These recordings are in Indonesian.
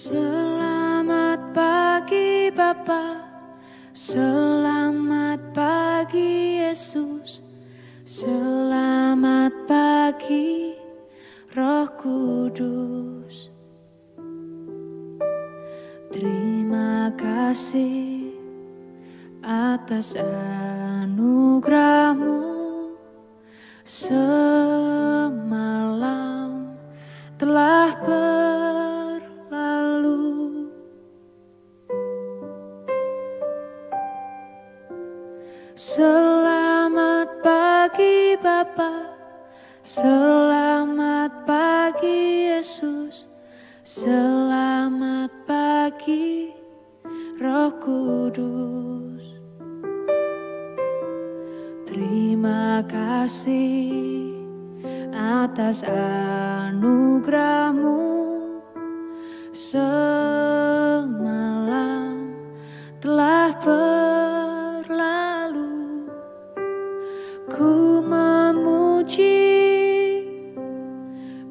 Selamat pagi Bapa, selamat pagi Yesus, selamat pagi Roh Kudus. Terima kasih atas anugerah-Mu. Semalam telah berlalu, selamat pagi Bapa, selamat pagi Yesus, selamat pagi Roh Kudus. Terima kasih atas anugerah-Mu. Semalam telah berlalu, ku memuji,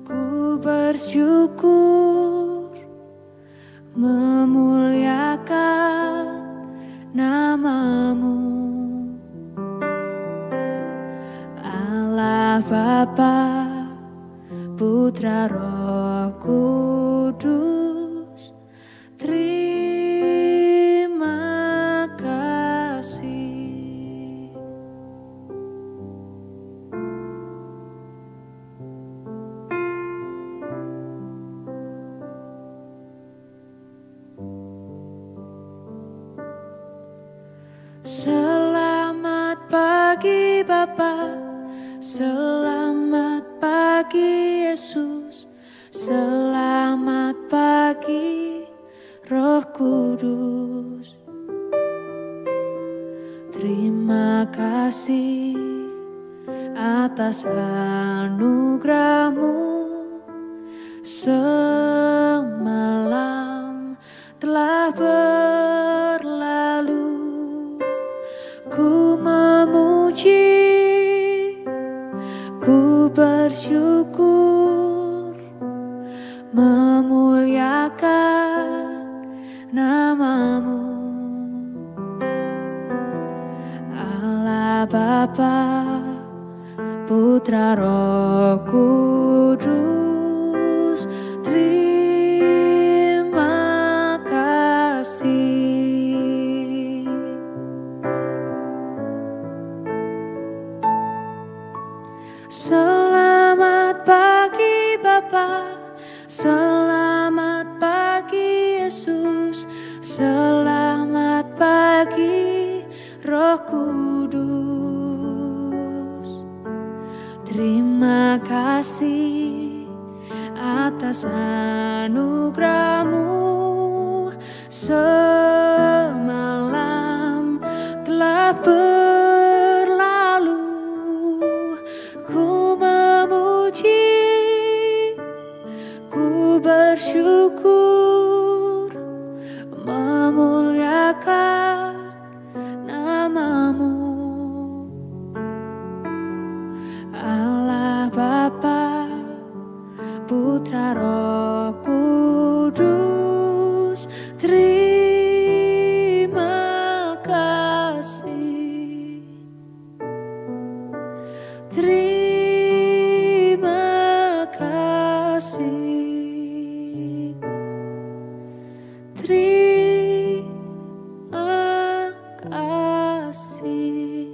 ku bersyukur, memuliakan nama-Mu. Allah Bapa, Putra Roh Kudus, terima kasih. Selamat pagi Bapa, selamat pagi Yesus, selamat pagi Roh Kudus. Terima kasih atas anugerah-Mu. Semalam telah berlalu, ku memuji, ku bersyukur, memuliakan nama-Mu. Allah Bapa, Putra Roh Kudus, terima kasih. Selamat pagi Bapa, selamat pagi Yesus, selamat pagi Roh Kudus. Terima kasih atas anugerah-Mu. Semalam telah berlalu, ku memuji, ku bersyukur, memuliakan nama-Mu. Allah Bapa, Putra Roh Kudus, terima kasih. Terima kasih. Terima kasih.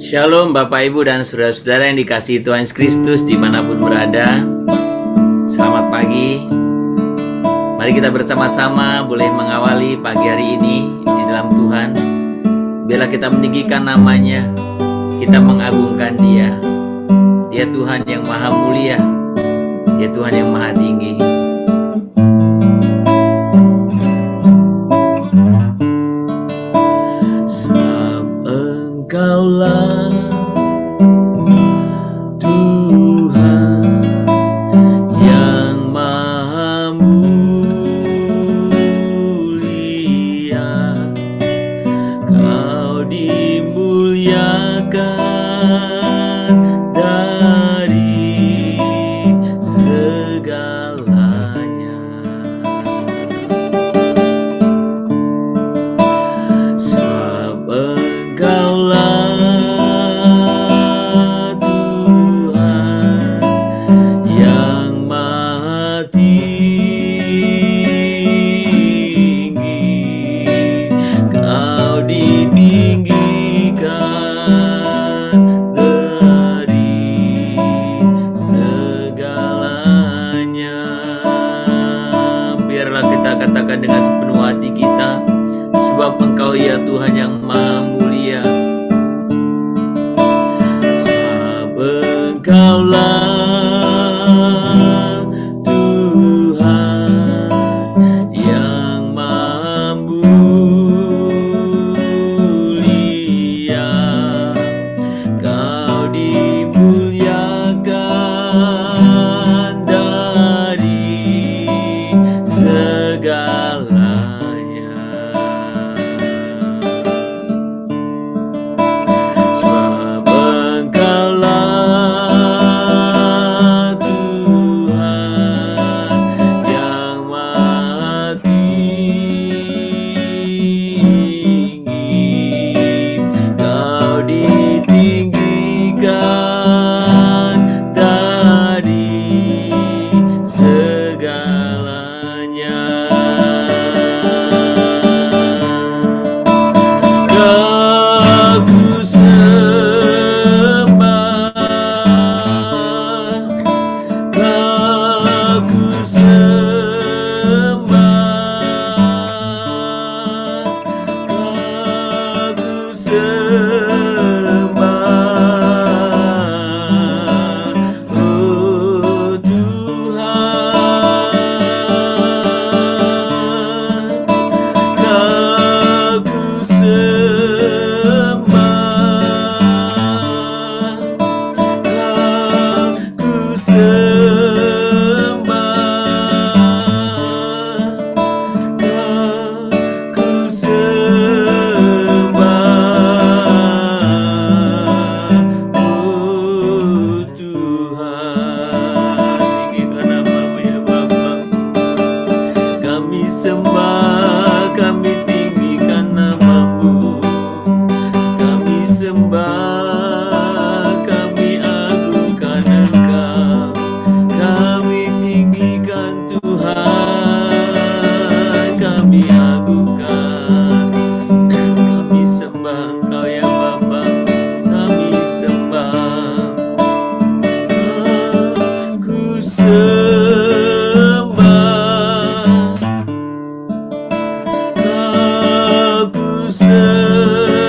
Shalom Bapak Ibu dan Saudara-saudara yang dikasihi Tuhan Yesus Kristus dimanapun berada. Selamat pagi. Mari kita bersama-sama boleh mengawali pagi hari ini di dalam Tuhan. Biarlah kita meninggikan namanya, kita mengagungkan Dia. Dia Tuhan yang maha mulia, Dia Tuhan yang maha tinggi. Sebab Engkaulah Tuhan dari segalanya. Sebab Engkaulah Tuhan yang Maha Tinggi, Kau ditinggikan dari segalanya. Biarlah kita katakan dengan sepenuh hati kita, sebab Engkau ya Tuhan yang Maha Mulia. Sebab Engkaulah Tuhan yang Maha Mulia, Kau dimuliakan dari segalanya. Sebab Engkaulah Tuhan yang Maha Tinggi, Kau ditinggikan dari segalanya. Kau ku sembah, Kau ku sembah, Kau ku sembah, oh Tuhan. Kau ku sembah, Kau ku sembah, Kau ku sembah, oh Tuhan. Tinggikan namamu ya Bapa. Kami sembah, kami tinggikan namamu. Kami sembah, kami agungkan Engkau. Kami tinggikan Tuhan, kami agungkan. Kami sembah Engkau ya Bapa, kami sembah. Ku sembah, Kau ku sembah,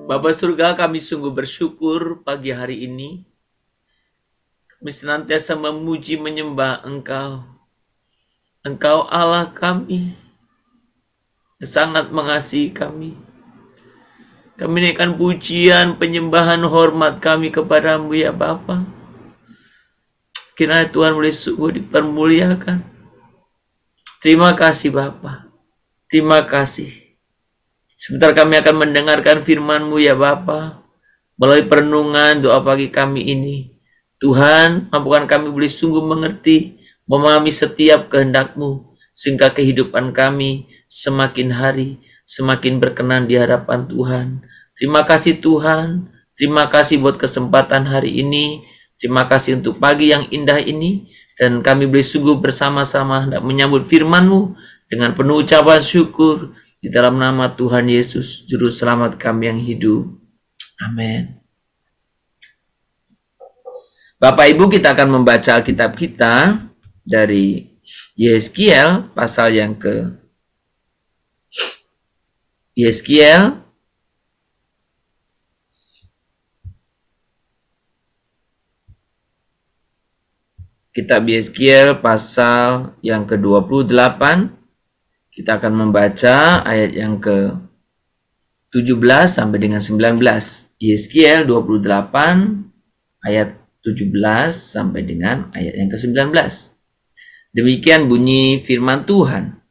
Bapa surga, kami sungguh bersyukur pagi hari ini. Kami senantiasa memuji menyembah Engkau. Engkau Allah kami, yang sangat mengasihi kami. Kami naikkan pujian, penyembahan, hormat kami kepadamu ya Bapa. Kiranya Tuhan boleh sungguh dipermuliakan. Terima kasih Bapa. Terima kasih. Sebentar kami akan mendengarkan firman-Mu ya Bapa. Melalui perenungan doa pagi kami ini. Tuhan, mampukan kami boleh sungguh mengerti, memahami setiap kehendak-Mu, sehingga kehidupan kami semakin hari, semakin berkenan di hadapan Tuhan. Terima kasih Tuhan. Terima kasih buat kesempatan hari ini. Terima kasih untuk pagi yang indah ini. Dan kami boleh sungguh bersama-sama menyambut firman-Mu dengan penuh ucapan syukur. Di dalam nama Tuhan Yesus, Juru Selamat kami yang hidup. Amin. Bapak Ibu, kita akan membaca Alkitab kita dari Yeskiel pasal yang ke Yeskiel Kitab Yeskiel pasal yang ke-28. Kita akan membaca ayat yang ke-17 sampai dengan 19. Yeskiel 28 ayat 17 sampai dengan ayat yang ke-19. Demikian bunyi firman Tuhan.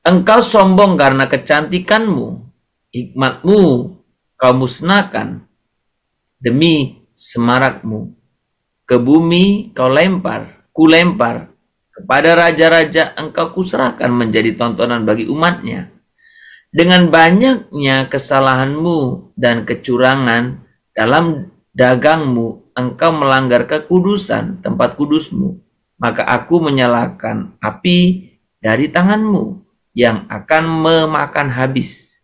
Engkau sombong karena kecantikanmu, hikmatmu kau musnahkan demi semarakmu. Ke bumi kau kulempar. Kepada raja-raja engkau kuserahkan menjadi tontonan bagi umatnya. Dengan banyaknya kesalahanmu dan kecurangan dalam dagangmu, engkau melanggar kekudusan tempat kudusmu. Maka aku menyalakan api dari tanganmu yang akan memakan habis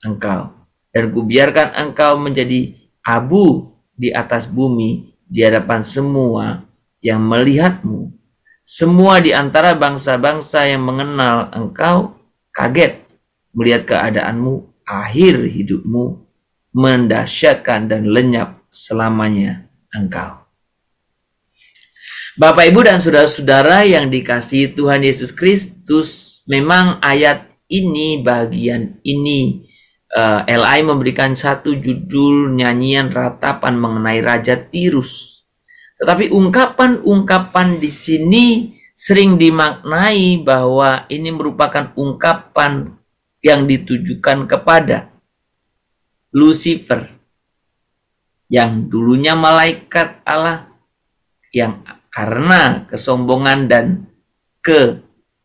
engkau. Dan kubiarkan engkau menjadi abu di atas bumi di hadapan semua yang melihatmu. Semua di antara bangsa-bangsa yang mengenal engkau kaget melihat keadaanmu, akhir hidupmu mendahsyatkan dan lenyap selamanya engkau. Bapak, Ibu, dan saudara-saudara yang dikasihi Tuhan Yesus Kristus, memang ayat ini, bagian ini, LI memberikan satu judul nyanyian ratapan mengenai Raja Tirus. Tetapi ungkapan-ungkapan di sini sering dimaknai bahwa ini merupakan ungkapan yang ditujukan kepada Lucifer, yang dulunya malaikat Allah, yang karena kesombongan dan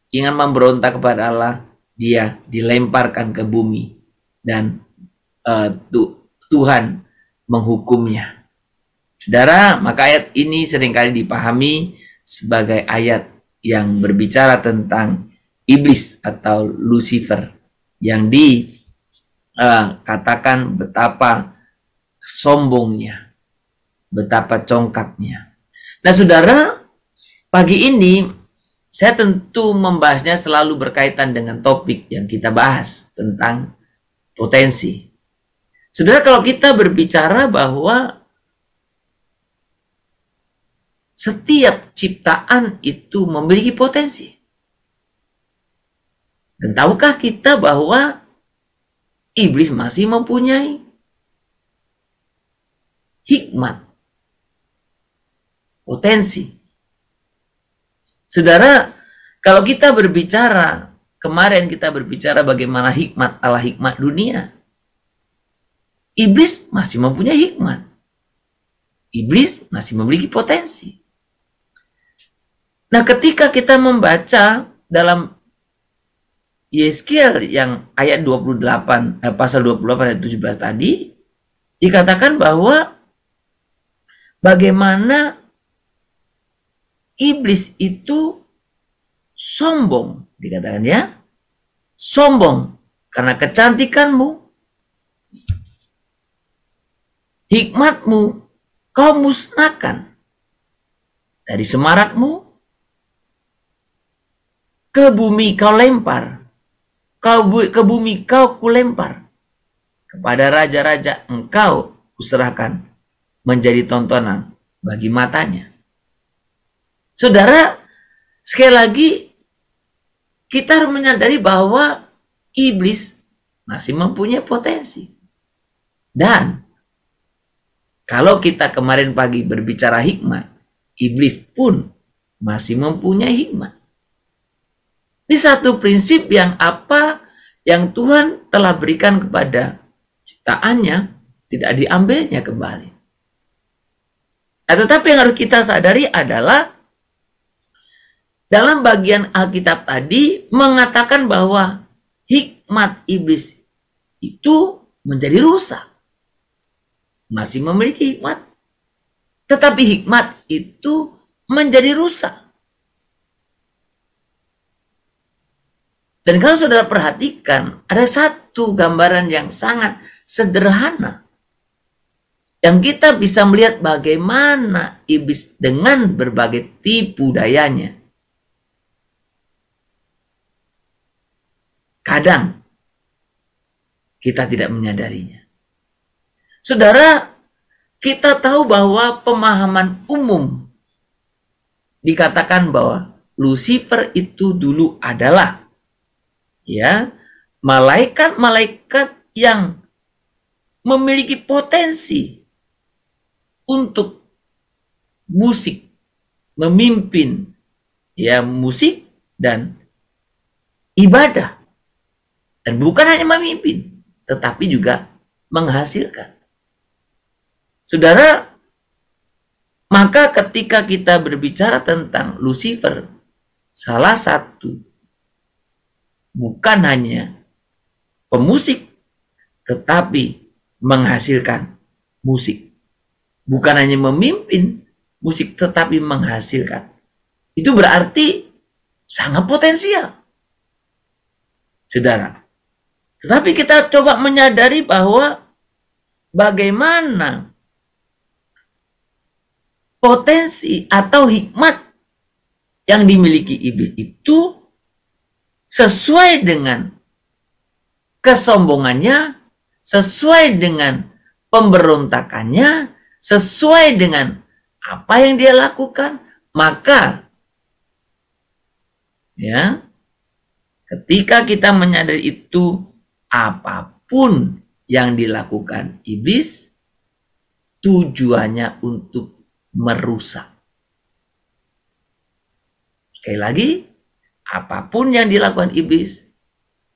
ingin memberontak kepada Allah, dia dilemparkan ke bumi dan Tuhan menghukumnya. Saudara, maka ayat ini seringkali dipahami sebagai ayat yang berbicara tentang iblis atau Lucifer yang dikatakan betapa sombongnya, betapa congkaknya. Nah, saudara, pagi ini saya tentu membahasnya selalu berkaitan dengan topik yang kita bahas tentang potensi. Saudara, kalau kita berbicara bahwa setiap ciptaan itu memiliki potensi. Dan tahukah kita bahwa iblis masih mempunyai hikmat, potensi. Saudara, kalau kita berbicara, kemarin kita berbicara bagaimana hikmat Allah, hikmat dunia. Iblis masih mempunyai hikmat. Iblis masih memiliki potensi. Nah, ketika kita membaca dalam Yeskiel yang ayat 28, pasal 28 ayat 17 tadi, dikatakan bahwa bagaimana iblis itu sombong, dikatakan ya, sombong karena kecantikanmu, hikmatmu kau musnahkan, dari semarakmu ke bumi kau lempar, ke bumi kau kulempar, kepada raja-raja engkau kuserahkan menjadi tontonan bagi matanya. Saudara, sekali lagi kita harus menyadari bahwa iblis masih mempunyai potensi. Dan kalau kita kemarin pagi berbicara hikmat, iblis pun masih mempunyai hikmat. Ini satu prinsip yang Tuhan telah berikan kepada ciptaannya, tidak diambilnya kembali. Nah, tetapi yang harus kita sadari adalah dalam bagian Alkitab tadi mengatakan bahwa hikmat iblis itu menjadi rusak. Masih memiliki hikmat, tetapi hikmat itu menjadi rusak. Dan kalau saudara perhatikan, ada satu gambaran yang sangat sederhana yang kita bisa melihat bagaimana iblis dengan berbagai tipu dayanya kadang kita tidak menyadarinya. Saudara, kita tahu bahwa pemahaman umum dikatakan bahwa Lucifer itu dulu adalah malaikat-malaikat yang memiliki potensi untuk musik, memimpin musik dan ibadah. Dan bukan hanya memimpin, tetapi juga menghasilkan. Saudara, maka ketika kita berbicara tentang Lucifer, salah satu bukan hanya pemusik, tetapi menghasilkan musik. Bukan hanya memimpin musik, tetapi menghasilkan. Itu berarti sangat potensial. Saudara, tetapi kita coba menyadari bahwa bagaimana potensi atau hikmat yang dimiliki iblis itu sesuai dengan kesombongannya, sesuai dengan pemberontakannya, sesuai dengan apa yang dia lakukan, maka ketika kita menyadari itu, apapun yang dilakukan iblis tujuannya untuk merusak. Sekali lagi, apapun yang dilakukan iblis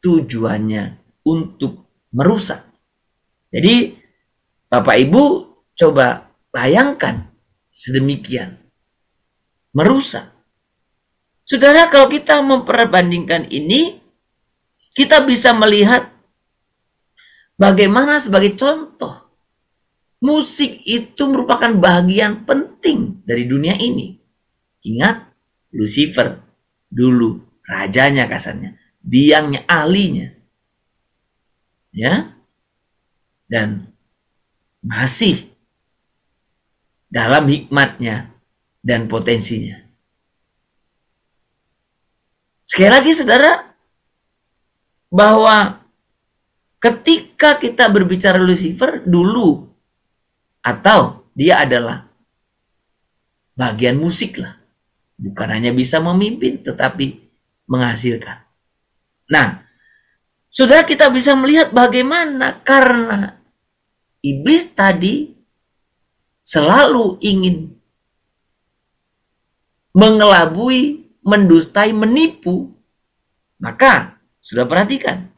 tujuannya untuk merusak. Jadi Bapak Ibu coba bayangkan sedemikian. Merusak. Saudara, kalau kita memperbandingkan ini, kita bisa melihat bagaimana sebagai contoh musik itu merupakan bagian penting dari dunia ini. Ingat, Lucifer dulu rajanya kasarnya, biangnya, ahlinya. Ya. Dan masih dalam hikmatnya dan potensinya. Sekali lagi saudara, bahwa ketika kita berbicara Lucifer dulu, atau dia adalah bagian musik lah, bukan hanya bisa memimpin tetapi menghasilkan. Nah, saudara, kita bisa melihat bagaimana karena iblis tadi selalu ingin mengelabui, mendustai, menipu. Maka, sudah perhatikan,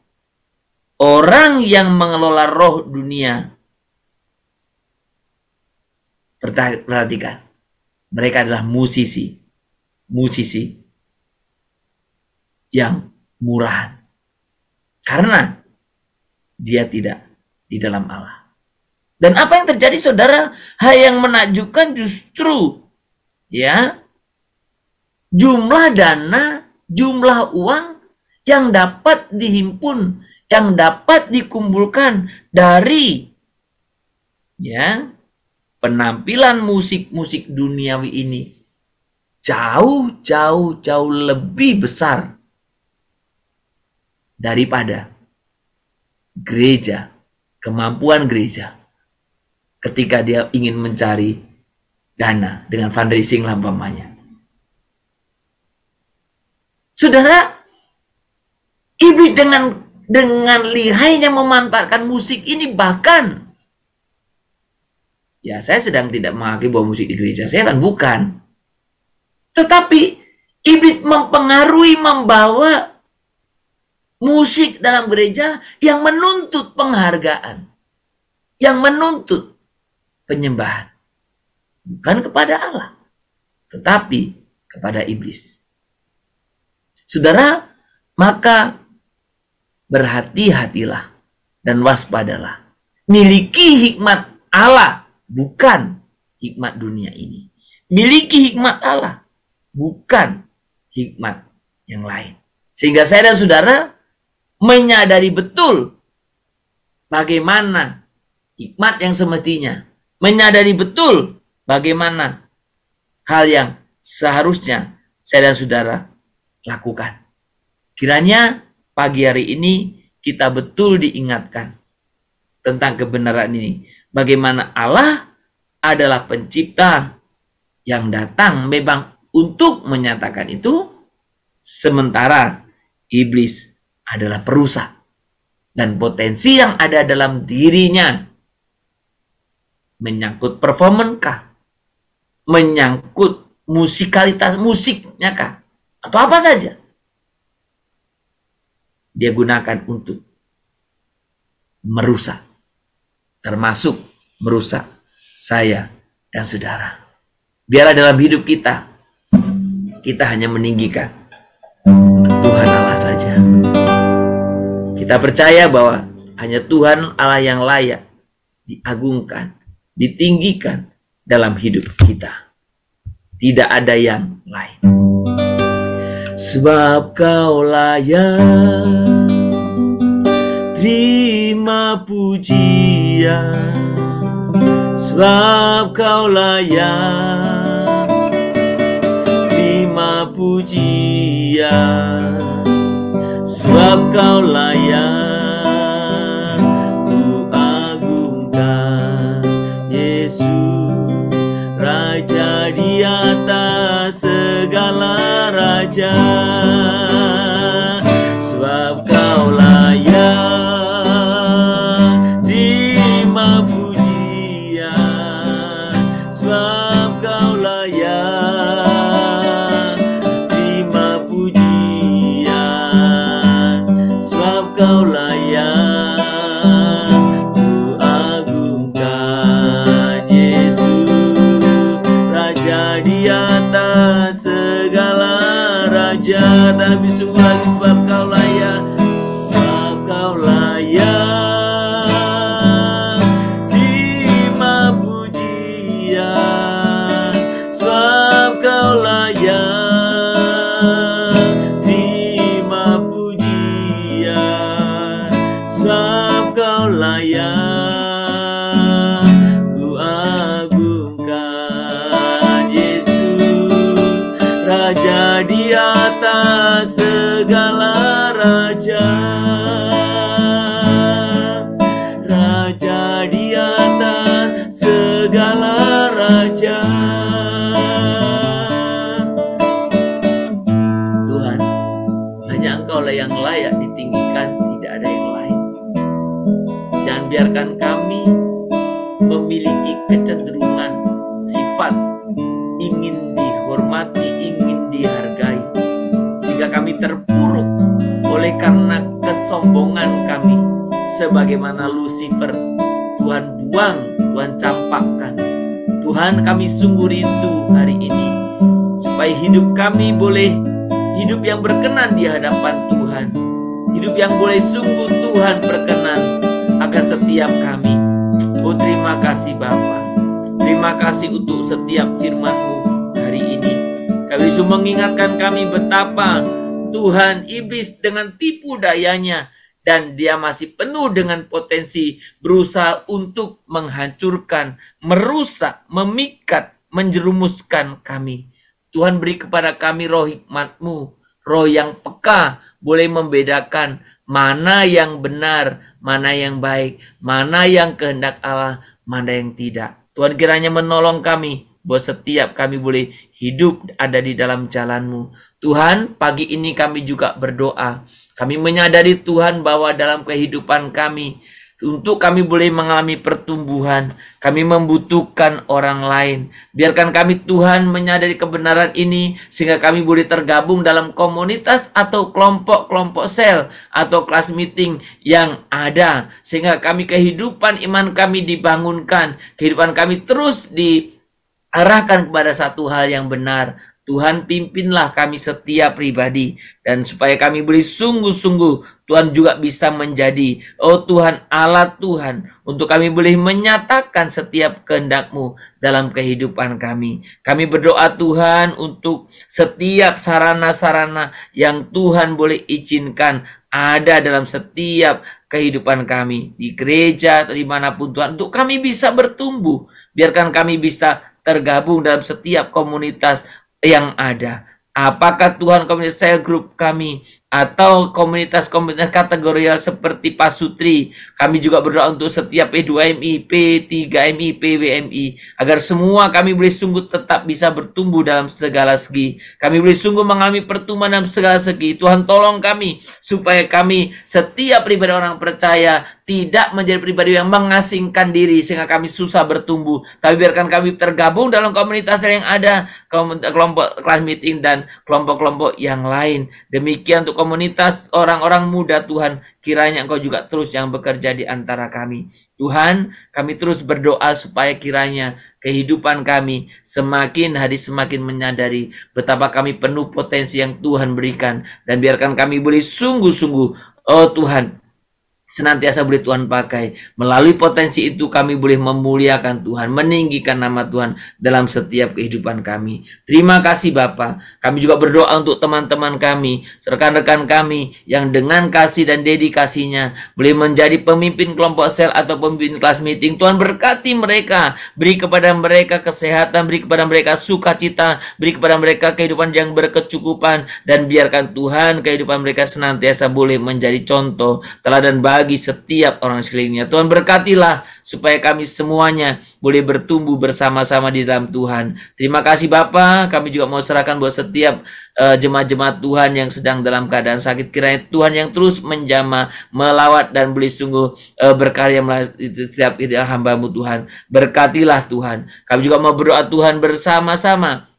orang yang mengelola roh dunia, perhatikan, mereka adalah musisi yang murahan. Karena dia tidak di dalam Allah. Dan apa yang terjadi saudara? Hal yang menakjubkan justru ya, jumlah dana, jumlah uang yang dapat dihimpun, yang dapat dikumpulkan dari ya penampilan musik-musik duniawi ini jauh lebih besar daripada gereja, kemampuan gereja ketika dia ingin mencari dana dengan fundraising lah umpamanya. Saudara, iblis dengan lihainya memanfaatkan musik ini, bahkan ya, saya sedang tidak mengakui bahwa musik di gereja setan, bukan. Tetapi iblis mempengaruhi, membawa musik dalam gereja yang menuntut penghargaan, yang menuntut penyembahan, bukan kepada Allah, tetapi kepada iblis. Saudara, maka berhati-hatilah dan waspadalah. Miliki hikmat Allah, bukan hikmat dunia ini. Miliki hikmat Allah, bukan hikmat yang lain. Sehingga saya dan saudara menyadari betul bagaimana hikmat yang semestinya. Menyadari betul bagaimana hal yang seharusnya saya dan saudara lakukan. Kiranya pagi hari ini kita betul diingatkan tentang kebenaran ini. Bagaimana Allah adalah pencipta yang datang memang untuk menyatakan itu, sementara iblis adalah perusak. Dan potensi yang ada dalam dirinya menyangkut performankah, menyangkut musikalitas musiknya kah, atau apa saja, dia gunakan untuk merusak, termasuk merusak saya dan saudara. Biarlah dalam hidup kita hanya meninggikan Tuhan Allah saja. Kita percaya bahwa hanya Tuhan Allah yang layak diagungkan, ditinggikan dalam hidup kita. Tidak ada yang lain. Sebab Kau layak terima pujian, sebab Kau layak terima pujian, sebab Kau layak ku agungkan. Yesus, Raja di atas segala raja, sebab Kau layak terima pujian, sebab Kau layak terima pujian, sebab Kau layak ku agungkan. Yesus, Raja di atas segala raja, tak lebih sungguh lagi sebab Kau layak, layak ku agungkan. Yesus Raja di atas segala raja, Raja di atas segala raja. Tuhan, hanya Engkau lah yang layak ditinggikan, tidak ada yang lain. Jangan biarkan kami memiliki kecenderungan sifat ingin dihormati, ingin dihargai, sehingga kami terpuruk oleh karena kesombongan kami. Sebagaimana Lucifer, Tuhan buang, Tuhan campakkan. Tuhan, kami sungguh rindu hari ini supaya hidup kami boleh hidup yang berkenan di hadapan Tuhan, hidup yang boleh sungguh Tuhan berkenan akan setiap kami. Oh, terima kasih Bapa, terima kasih untuk setiap firman-Mu hari ini. Kami sungguh mengingatkan kami betapa Tuhan, iblis dengan tipu dayanya, dan dia masih penuh dengan potensi berusaha untuk menghancurkan, merusak, memikat, menjerumuskan kami. Tuhan, beri kepada kami roh hikmat-Mu, roh yang peka, boleh membedakan mana yang benar, mana yang baik, mana yang kehendak Allah, mana yang tidak. Tuhan, kiranya menolong kami bahwa setiap kami boleh hidup ada di dalam jalan-Mu. Tuhan, pagi ini kami juga berdoa. Kami menyadari Tuhan bahwa dalam kehidupan kami, untuk kami boleh mengalami pertumbuhan, kami membutuhkan orang lain. Biarkan kami Tuhan menyadari kebenaran ini, sehingga kami boleh tergabung dalam komunitas atau kelompok-kelompok sel atau kelas meeting yang ada. Sehingga kami kehidupan iman kami dibangunkan, kehidupan kami terus diarahkan kepada satu hal yang benar. Tuhan, pimpinlah kami setiap pribadi, dan supaya kami boleh sungguh-sungguh Tuhan juga bisa menjadi, oh Tuhan, alat Tuhan untuk kami boleh menyatakan setiap kehendak-Mu dalam kehidupan kami. Kami berdoa Tuhan untuk setiap sarana-sarana yang Tuhan boleh izinkan ada dalam setiap kehidupan kami, di gereja atau dimanapun Tuhan, untuk kami bisa bertumbuh. Biarkan kami bisa tergabung dalam setiap komunitas yang ada. Apakah Tuhan komunitas cell group kami atau komunitas-komunitas kategorial seperti Pasutri, kami juga berdoa untuk setiap P2MI, P3MI, PWMI, agar semua kami boleh sungguh tetap bisa bertumbuh dalam segala segi. Kami boleh sungguh mengalami pertumbuhan dalam segala segi. Tuhan, tolong kami supaya kami setiap pribadi orang percaya tidak menjadi pribadi yang mengasingkan diri sehingga kami susah bertumbuh, tapi biarkan kami tergabung dalam komunitas yang ada, kelompok kelas meeting dan kelompok-kelompok yang lain. Demikian untuk komunitas orang-orang muda, Tuhan, kiranya Engkau juga terus yang bekerja di antara kami. Tuhan, kami terus berdoa supaya kiranya kehidupan kami semakin hari semakin menyadari betapa kami penuh potensi yang Tuhan berikan, dan biarkan kami boleh sungguh-sungguh, oh Tuhan, senantiasa boleh Tuhan pakai. Melalui potensi itu kami boleh memuliakan Tuhan, meninggikan nama Tuhan dalam setiap kehidupan kami. Terima kasih Bapa. Kami juga berdoa untuk teman-teman kami, rekan-rekan kami yang dengan kasih dan dedikasinya boleh menjadi pemimpin kelompok sel atau pemimpin kelas meeting. Tuhan, berkati mereka, beri kepada mereka kesehatan, beri kepada mereka sukacita, beri kepada mereka kehidupan yang berkecukupan, dan biarkan Tuhan kehidupan mereka senantiasa boleh menjadi contoh, teladan bagi setiap orang sekelilingnya. Tuhan, berkatilah supaya kami semuanya boleh bertumbuh bersama-sama di dalam Tuhan. Terima kasih Bapa. Kami juga mau serahkan buat setiap jemaat-jemaat Tuhan yang sedang dalam keadaan sakit. Kiranya Tuhan yang terus menjamah, melawat, dan boleh sungguh berkarya melalui setiap hamba-Mu Tuhan. Berkatilah Tuhan. Kami juga mau berdoa Tuhan bersama-sama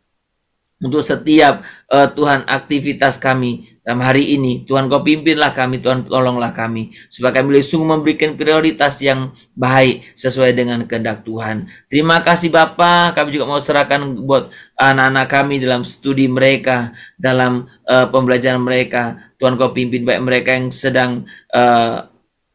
untuk setiap Tuhan aktivitas kami dalam hari ini. Tuhan, Kau pimpinlah kami, Tuhan tolonglah kami, supaya kami boleh sungguh memberikan prioritas yang baik sesuai dengan kehendak Tuhan. Terima kasih Bapa. Kami juga mau serahkan buat anak-anak kami dalam studi mereka, dalam pembelajaran mereka. Tuhan, Kau pimpin baik mereka yang sedang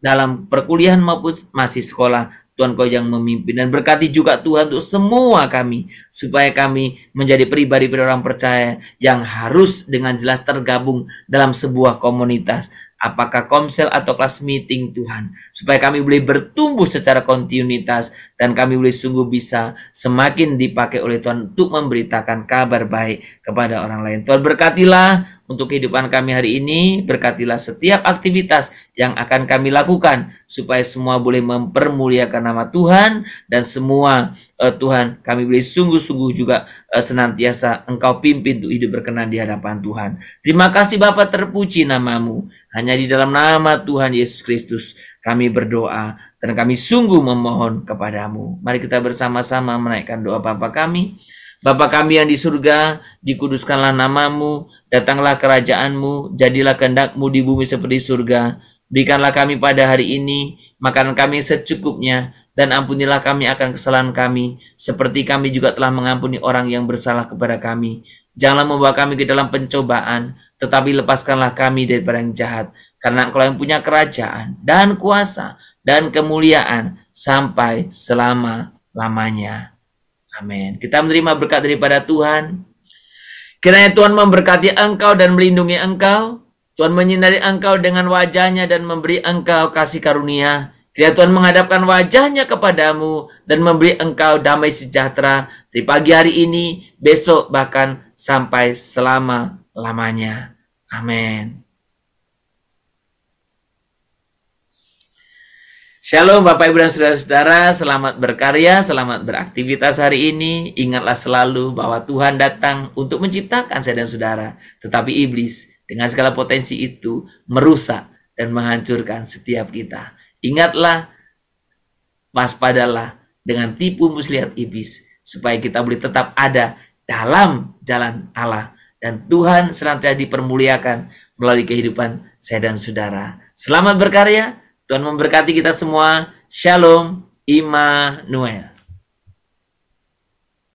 dalam perkuliahan maupun masih sekolah. Tuhan Kau yang memimpin. Dan berkati juga Tuhan untuk semua kami, supaya kami menjadi pribadi orang percaya yang harus dengan jelas tergabung dalam sebuah komunitas, apakah komsel atau kelas meeting Tuhan, supaya kami boleh bertumbuh secara kontinuitas dan kami boleh sungguh bisa semakin dipakai oleh Tuhan untuk memberitakan kabar baik kepada orang lain. Tuhan berkatilah untuk kehidupan kami hari ini, berkatilah setiap aktivitas yang akan kami lakukan, supaya semua boleh mempermuliakan nama Tuhan, dan semua Tuhan kami boleh sungguh-sungguh juga senantiasa Engkau pimpin untuk hidup berkenan di hadapan Tuhan. Terima kasih Bapa, terpuji namamu. Hanya di dalam nama Tuhan Yesus Kristus kami berdoa dan kami sungguh memohon kepadamu. Mari kita bersama-sama menaikkan doa Bapa kami. Bapa kami yang di surga, dikuduskanlah namamu, datanglah kerajaanmu, jadilah kehendakmu di bumi seperti surga. Berikanlah kami pada hari ini makanan kami secukupnya, dan ampunilah kami akan kesalahan kami, seperti kami juga telah mengampuni orang yang bersalah kepada kami. Janganlah membawa kami ke dalam pencobaan, tetapi lepaskanlah kami daripada yang jahat, karena Engkau yang punya kerajaan dan kuasa dan kemuliaan sampai selama-lamanya. Amin. Kita menerima berkat daripada Tuhan. Kiranya Tuhan memberkati engkau dan melindungi engkau. Tuhan menyinari engkau dengan wajahnya dan memberi engkau kasih karunia. Kiranya Tuhan menghadapkan wajahnya kepadamu dan memberi engkau damai sejahtera di pagi hari ini, besok, bahkan sampai selama-lamanya. Amin. Shalom Bapak Ibu dan Saudara-saudara, selamat berkarya, selamat beraktivitas hari ini. Ingatlah selalu bahwa Tuhan datang untuk menciptakan saya dan saudara, tetapi iblis dengan segala potensi itu merusak dan menghancurkan setiap kita. Ingatlah, waspadalah dengan tipu muslihat iblis, supaya kita boleh tetap ada dalam jalan Allah, dan Tuhan senantiasa dipermuliakan melalui kehidupan saya dan saudara. Selamat berkarya. Tuhan memberkati kita semua. Shalom, Immanuel.